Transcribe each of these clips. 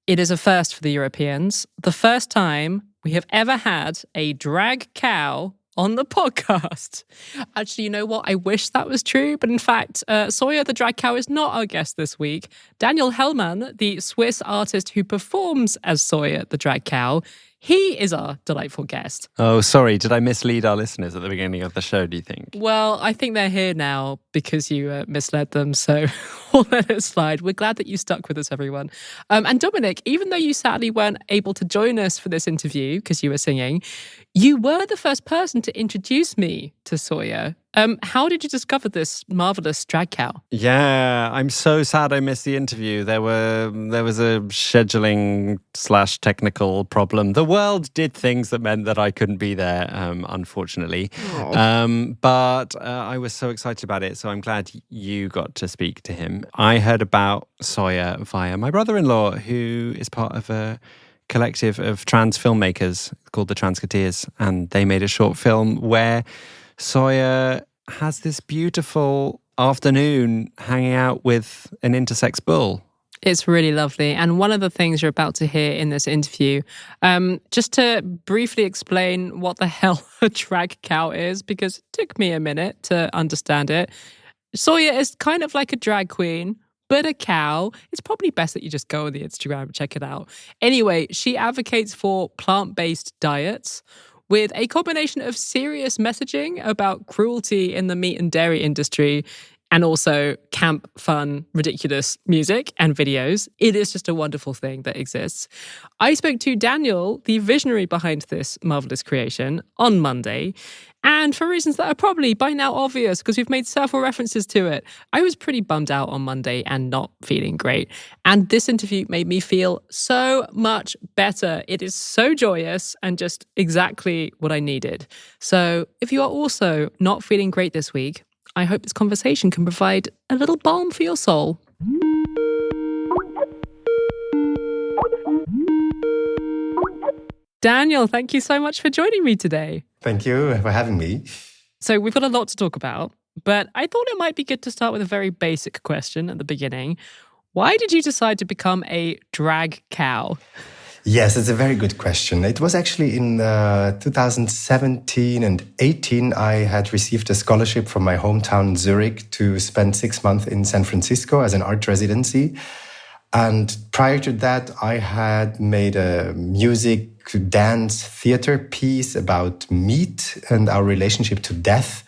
It is a first for the Europeans. The first time we have ever had a drag cow on the podcast. Actually, you know what? I wish that was true. But in fact, Soya the drag cow is not our guest this week. Daniel Hellmann, the Swiss artist who performs as Soya the drag cow, he is our delightful guest. Oh, sorry. Did I mislead our listeners at the beginning of the show, do you think? Well, I think they're here now because you misled them. So we'll let it slide. We're glad that you stuck with us, everyone. And Dominic, even though you sadly weren't able to join us for this interview because you were singing, you were the first person to introduce me to Soya. How did you discover this marvelous drag cow? Yeah, I'm so sad I missed the interview. There was a scheduling / technical problem. The world did things that meant that I couldn't be there, unfortunately. But I was so excited about it, so I'm glad you got to speak to him. I heard about Soya via my brother-in-law, who is part of a collective of trans filmmakers called the Transketeers, and they made a short film where Soya has this beautiful afternoon hanging out with an intersex bull. It's really lovely. And one of the things you're about to hear in this interview, just to briefly explain what the hell a drag cow is, because it took me a minute to understand it. Soya is kind of like a drag queen, but a cow. It's probably best that you just go on the Instagram and check it out. Anyway, she advocates for plant-based diets with a combination of serious messaging about cruelty in the meat and dairy industry and also camp, fun, ridiculous music and videos. It is just a wonderful thing that exists. I spoke to Daniel, the visionary behind this marvelous creation, on Monday. And for reasons that are probably by now obvious, because we've made several references to it, I was pretty bummed out on Monday and not feeling great. And this interview made me feel so much better. It is so joyous and just exactly what I needed. So if you are also not feeling great this week, I hope this conversation can provide a little balm for your soul. Daniel, thank you so much for joining me today. Thank you for having me. So we've got a lot to talk about, but I thought it might be good to start with a very basic question at the beginning. Why did you decide to become a drag cow? Yes, it's a very good question. It was actually in 2017 and 18, I had received a scholarship from my hometown Zurich to spend 6 months in San Francisco as an art residency. And prior to that, I had made a music, dance, theater piece about meat and our relationship to death.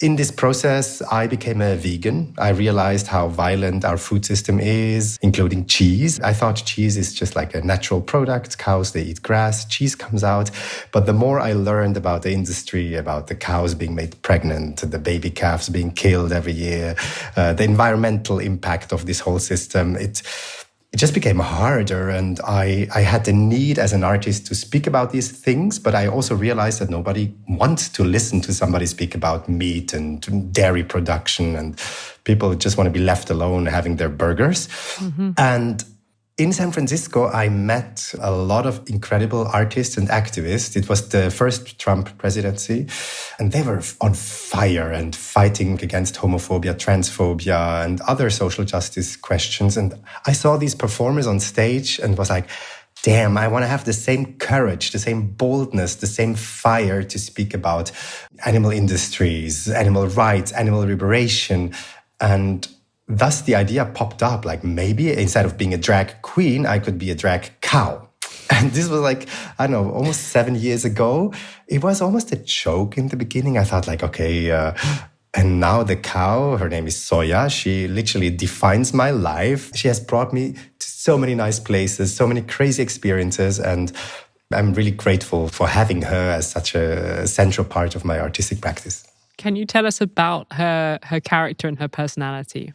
In this process, I became a vegan. I realized how violent our food system is, including cheese. I thought cheese is just like a natural product. Cows, they eat grass, cheese comes out. But the more I learned about the industry, about the cows being made pregnant, the baby calves being killed every year, the environmental impact of this whole system, it just became harder, and I had the need as an artist to speak about these things, but I also realized that nobody wants to listen to somebody speak about meat and dairy production, and people just want to be left alone having their burgers. Mm-hmm. And in San Francisco, I met a lot of incredible artists and activists. It was the first Trump presidency, and they were on fire and fighting against homophobia, transphobia, and other social justice questions. And I saw these performers on stage and was like, damn, I want to have the same courage, the same boldness, the same fire to speak about animal industries, animal rights, animal liberation. And thus, the idea popped up, like maybe instead of being a drag queen, I could be a drag cow. And this was like, I don't know, almost 7 years ago. It was almost a joke in the beginning. I thought like, okay, and now the cow, her name is Soya. She literally defines my life. She has brought me to so many nice places, so many crazy experiences. And I'm really grateful for having her as such a central part of my artistic practice. Can you tell us about her character and her personality?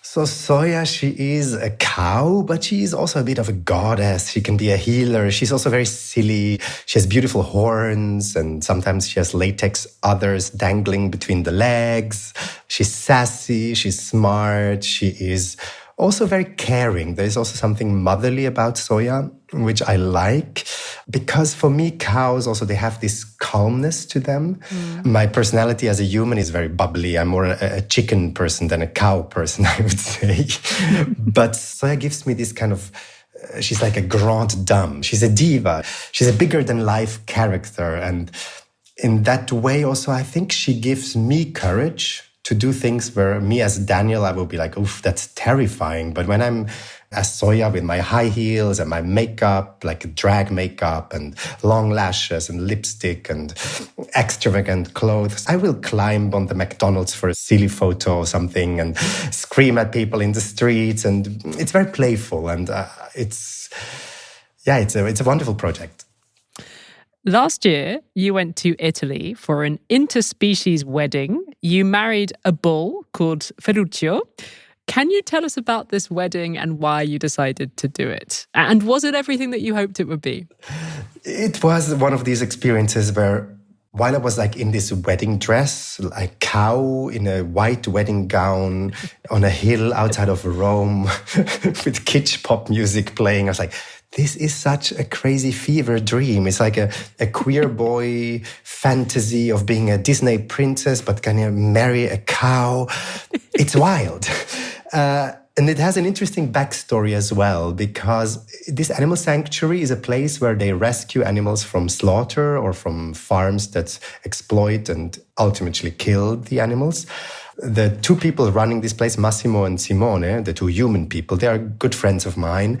So Soya, she is a cow, but she is also a bit of a goddess. She can be a healer. She's also very silly. She has beautiful horns, and sometimes she has latex udders dangling between the legs. She's sassy. She's smart. She is also very caring. There's also something motherly about Soya, which I like, because for me, cows also, they have this calmness to them. My personality as a human is very bubbly. I'm more a chicken person than a cow person, I would say. But Soya gives me this kind of she's like a grande dame. She's a diva. She's a bigger than life character. And in that way also, I think she gives me courage to do things where me as Daniel, I will be like, oof, that's terrifying. But when I'm as Soya with my high heels and my makeup, like drag makeup and long lashes and lipstick and extravagant clothes, I will climb on the McDonald's for a silly photo or something and scream at people in the streets. And it's very playful. And it's a wonderful project. Last year, you went to Italy for an interspecies wedding. You married a bull called Ferruccio. Can you tell us about this wedding and why you decided to do it? And was it everything that you hoped it would be? It was one of these experiences where while I was like in this wedding dress, a cow in a white wedding gown on a hill outside of Rome with kitsch pop music playing, I was like, this is such a crazy fever dream. It's like a queer boy fantasy of being a Disney princess, but can you marry a cow? It's wild. And it has an interesting backstory as well, because this animal sanctuary is a place where they rescue animals from slaughter or from farms that exploit and ultimately kill the animals. The two people running this place, Massimo and Simone, the two human people, they are good friends of mine.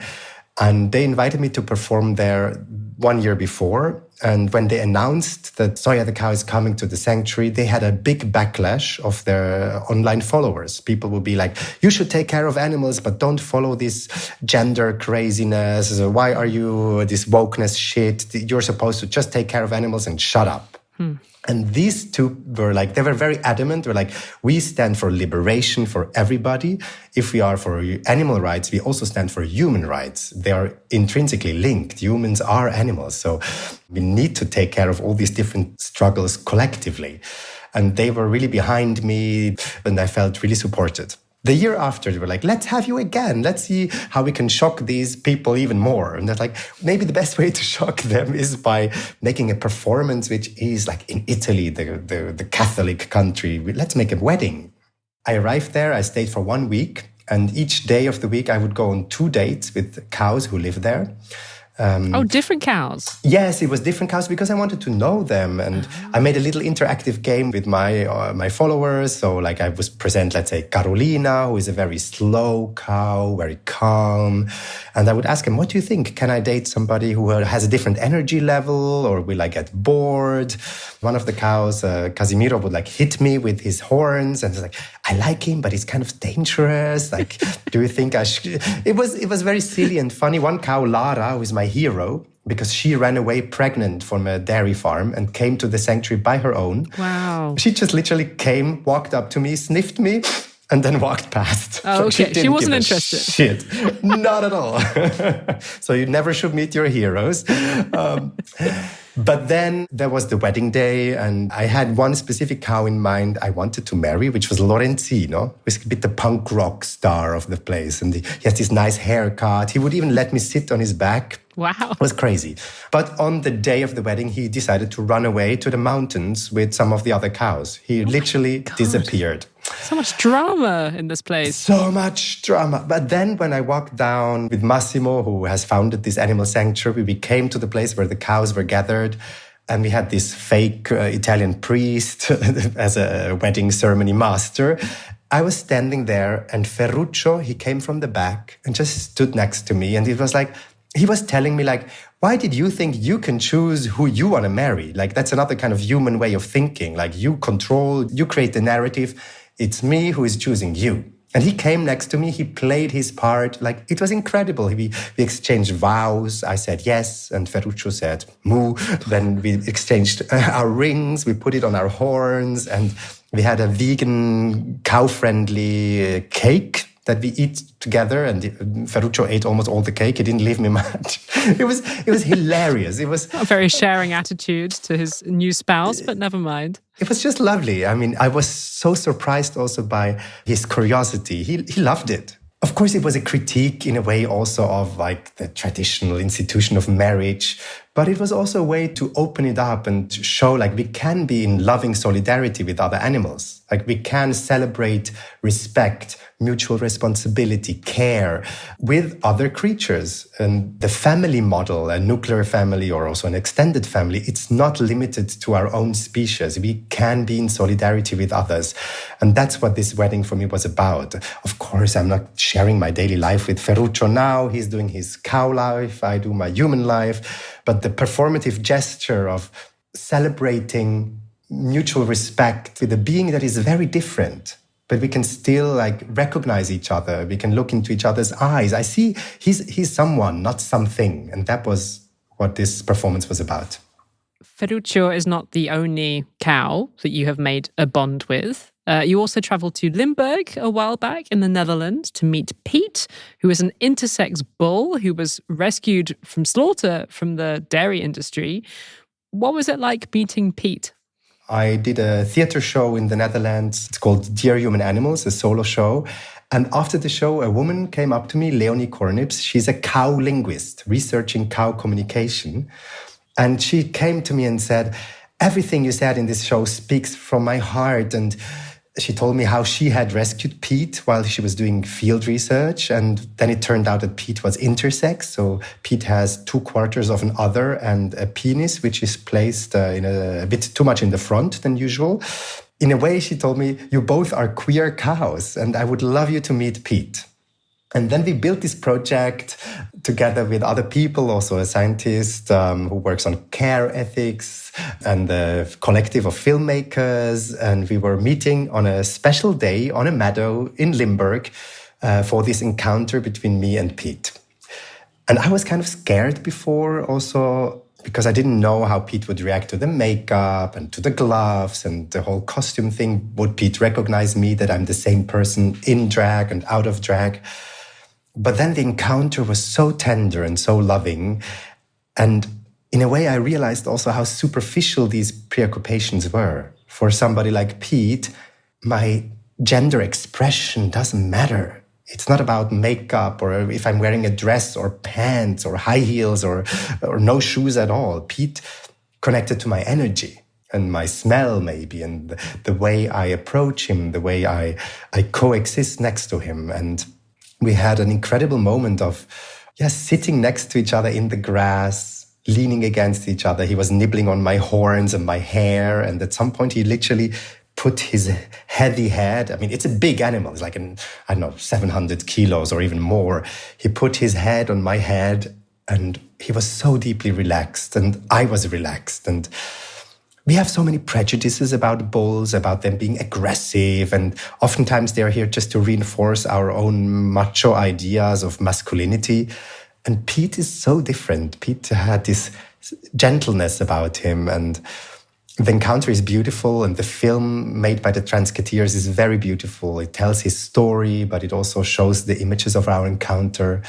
And they invited me to perform there 1 year before. And when they announced that Soya the cow is coming to the sanctuary, they had a big backlash of their online followers. People would be like, you should take care of animals, but don't follow this gender craziness. Why are you this wokeness shit? You're supposed to just take care of animals and shut up. And these two were like, they were very adamant. They're like, we stand for liberation for everybody. If we are for animal rights, we also stand for human rights. They are intrinsically linked. Humans are animals. So we need to take care of all these different struggles collectively. And they were really behind me, and I felt really supported. The year after, they were like, let's have you again. Let's see how we can shock these people even more. And they're like, maybe the best way to shock them is by making a performance, which is like in Italy, the Catholic country. Let's make a wedding. I arrived there. I stayed for 1 week. And each day of the week, I would go on 2 dates with cows who live there. Different cows. Yes, it was different cows because I wanted to know them. And I made a little interactive game with my followers. So like I was present, let's say, Carolina, who is a very slow cow, very calm. And I would ask him, what do you think? Can I date somebody who has a different energy level, or will I get bored? One of the cows, Casimiro, would like hit me with his horns. And it's like, I like him, but he's kind of dangerous. Like, do you think I should? It was very silly and funny. One cow, Lara, who is my hero, because she ran away pregnant from a dairy farm and came to the sanctuary by her own. Wow. She just literally came, walked up to me, sniffed me, and then walked past. Oh, okay. She wasn't interested. Shit. Not at all. So you never should meet your heroes. But then there was the wedding day, and I had one specific cow in mind I wanted to marry, which was Lorenzino, who was a bit the punk rock star of the place. And he has this nice haircut. He would even let me sit on his back. Wow. It was crazy. But on the day of the wedding, he decided to run away to the mountains with some of the other cows. He literally disappeared. So much drama in this place. So much drama. But then when I walked down with Massimo, who has founded this animal sanctuary, we came to the place where the cows were gathered. And we had this fake Italian priest as a wedding ceremony master. I was standing there, and Ferruccio, he came from the back and just stood next to me. And it was like, he was telling me like, why did you think you can choose who you want to marry? Like, that's another kind of human way of thinking. Like, you control, you create the narrative. It's me who is choosing you. And he came next to me. He played his part. Like, it was incredible. We exchanged vows. I said yes. And Ferruccio said moo. Then we exchanged our rings. We put it on our horns. And we had a vegan, cow-friendly cake that we eat together. And Ferruccio ate almost all the cake. He didn't leave me much. It was hilarious. It was a very sharing attitude to his new spouse, but never mind. It was just lovely. I mean, I was so surprised also by his curiosity. He loved it. Of course, it was a critique in a way also of like the traditional institution of marriage. But it was also a way to open it up and to show like we can be in loving solidarity with other animals. Like we can celebrate respect, mutual responsibility, care with other creatures. And the family model, a nuclear family or also an extended family, it's not limited to our own species. We can be in solidarity with others. And that's what this wedding for me was about. Of course, I'm not sharing my daily life with Ferruccio now. He's doing his cow life. I do my human life. But the performative gesture of celebrating mutual respect with a being that is very different, but we can still like recognize each other. We can look into each other's eyes. I see he's someone, not something. And that was what this performance was about. Ferruccio is not the only cow that you have made a bond with. You also traveled to Limburg a while back in the Netherlands to meet Pete, who is an intersex bull who was rescued from slaughter from the dairy industry. What was it like meeting Pete? I did a theater show in the Netherlands. It's called Dear Human Animals, a solo show. And after the show, a woman came up to me, Leonie Kornips. She's a cow linguist, researching cow communication. And she came to me and said, everything you said in this show speaks from my heart. And she told me how she had rescued Pete while she was doing field research. And then it turned out that Pete was intersex. So Pete has 2/4 of an udder and a penis, which is placed in a bit too much in the front than usual. In a way, she told me, you both are queer cows and I would love you to meet Pete. And then we built this project together with other people, also a scientist who works on care ethics and a collective of filmmakers. And we were meeting on a special day on a meadow in Limburg for this encounter between me and Pete. And I was kind of scared before also because I didn't know how Pete would react to the makeup and to the gloves and the whole costume thing. Would Pete recognize me, that I'm the same person in drag and out of drag? But then the encounter was so tender and so loving. And in a way, I realized also how superficial these preoccupations were. For somebody like Pete, my gender expression doesn't matter. It's not about makeup or if I'm wearing a dress or pants or high heels or no shoes at all. Pete connected to my energy and my smell maybe, and the way I approach him, the way I coexist next to him. And we had an incredible moment of, sitting next to each other in the grass, leaning against each other. He was nibbling on my horns and my hair. And at some point, he literally put his heavy head. I mean, it's a big animal. It's like, 700 kilos or even more. He put his head on my head and he was so deeply relaxed. And I was relaxed. And we have so many prejudices about bulls, about them being aggressive, and oftentimes they're here just to reinforce our own macho ideas of masculinity. And Pete is so different. Pete had this gentleness about him, and the encounter is beautiful, and the film made by the Transketeers is very beautiful. It tells his story, but it also shows the images of our encounter.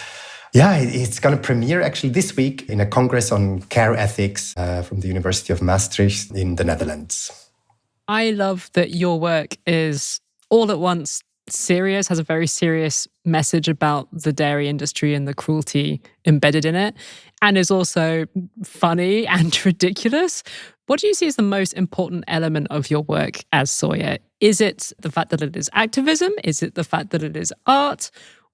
Yeah, it's going to premiere actually this week in a congress on care ethics from the University of Maastricht in the Netherlands. I love that your work is all at once serious, has a very serious message about the dairy industry and the cruelty embedded in it, and is also funny and ridiculous. What do you see as the most important element of your work as Soya? Is it the fact that it is activism? Is it the fact that it is art?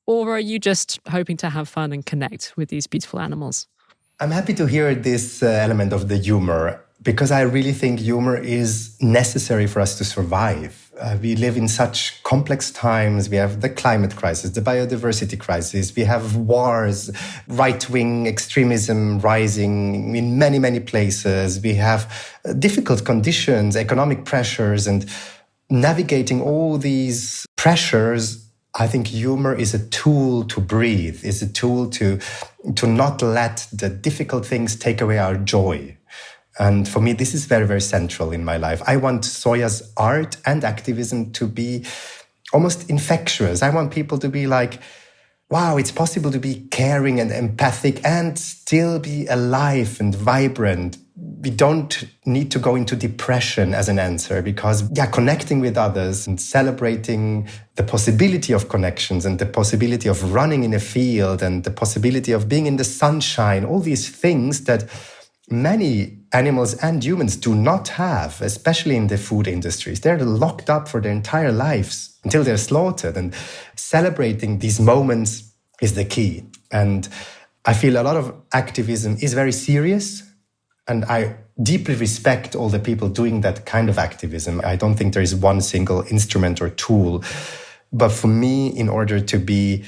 Or are you just hoping to have fun and connect with these beautiful animals? I'm happy to hear this element of the humor, because I really think humor is necessary for us to survive. We live in such complex times. We have the climate crisis, the biodiversity crisis. We have wars, right-wing extremism rising in many, many places. We have difficult conditions, economic pressures, and navigating all these pressures. I think humor is a tool to breathe, is a tool to not let the difficult things take away our joy. And for me, this is very, very central in my life. I want Soya's art and activism to be almost infectious. I want people to be like, wow, it's possible to be caring and empathic and still be alive and vibrant. We don't need to go into depression as an answer, because connecting with others and celebrating the possibility of connections and the possibility of running in a field and the possibility of being in the sunshine, all these things that many animals and humans do not have, especially in the food industries. They're locked up for their entire lives until they're slaughtered. And celebrating these moments is the key. And I feel a lot of activism is very serious. And I deeply respect all the people doing that kind of activism. I don't think there is one single instrument or tool. But for me, in order to be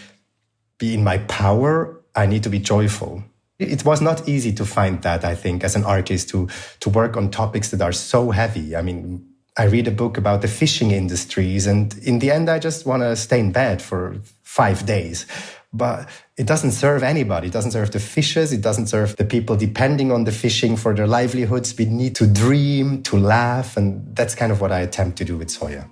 in my power, I need to be joyful. It was not easy to find that, I think, as an artist, to work on topics that are so heavy. I mean, I read a book about the fishing industries, and in the end, I just want to stay in bed for 5 days. But it doesn't serve anybody. It doesn't serve the fishers. It doesn't serve the people depending on the fishing for their livelihoods. We need to dream, to laugh, and that's kind of what I attempt to do with Soya.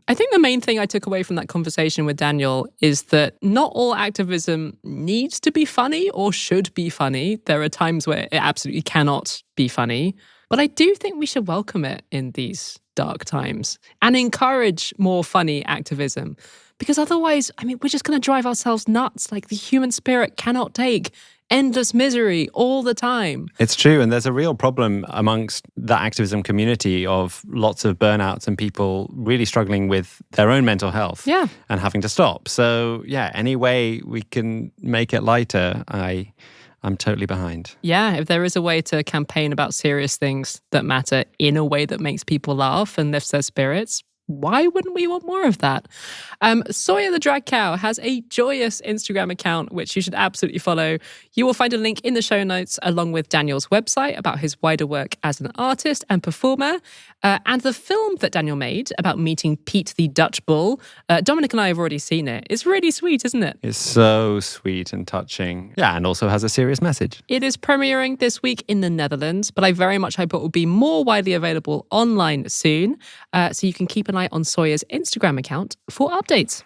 I think the main thing I took away from that conversation with Daniel is that not all activism needs to be funny or should be funny. There are times where it absolutely cannot be funny. But I do think we should welcome it in these dark times and encourage more funny activism. Because otherwise, I mean, we're just going to drive ourselves nuts. Like, the human spirit cannot take endless misery all the time. It's true. And there's a real problem amongst the activism community of lots of burnouts and people really struggling with their own mental health and having to stop. So, yeah, any way we can make it lighter, I'm totally behind. Yeah, if there is a way to campaign about serious things that matter in a way that makes people laugh and lifts their spirits, why wouldn't we want more of that? Soya the Drag Cow has a joyous Instagram account, which you should absolutely follow. You will find a link in the show notes along with Daniel's website about his wider work as an artist and performer. And the film that Daniel made about meeting Pete the Dutch Bull. Dominic and I have already seen it. It's really sweet, isn't it? It's so sweet and touching. Yeah, and also has a serious message. It is premiering this week in the Netherlands, but I very much hope it will be more widely available online soon. So you can keep an eye on Soya's Instagram account for updates.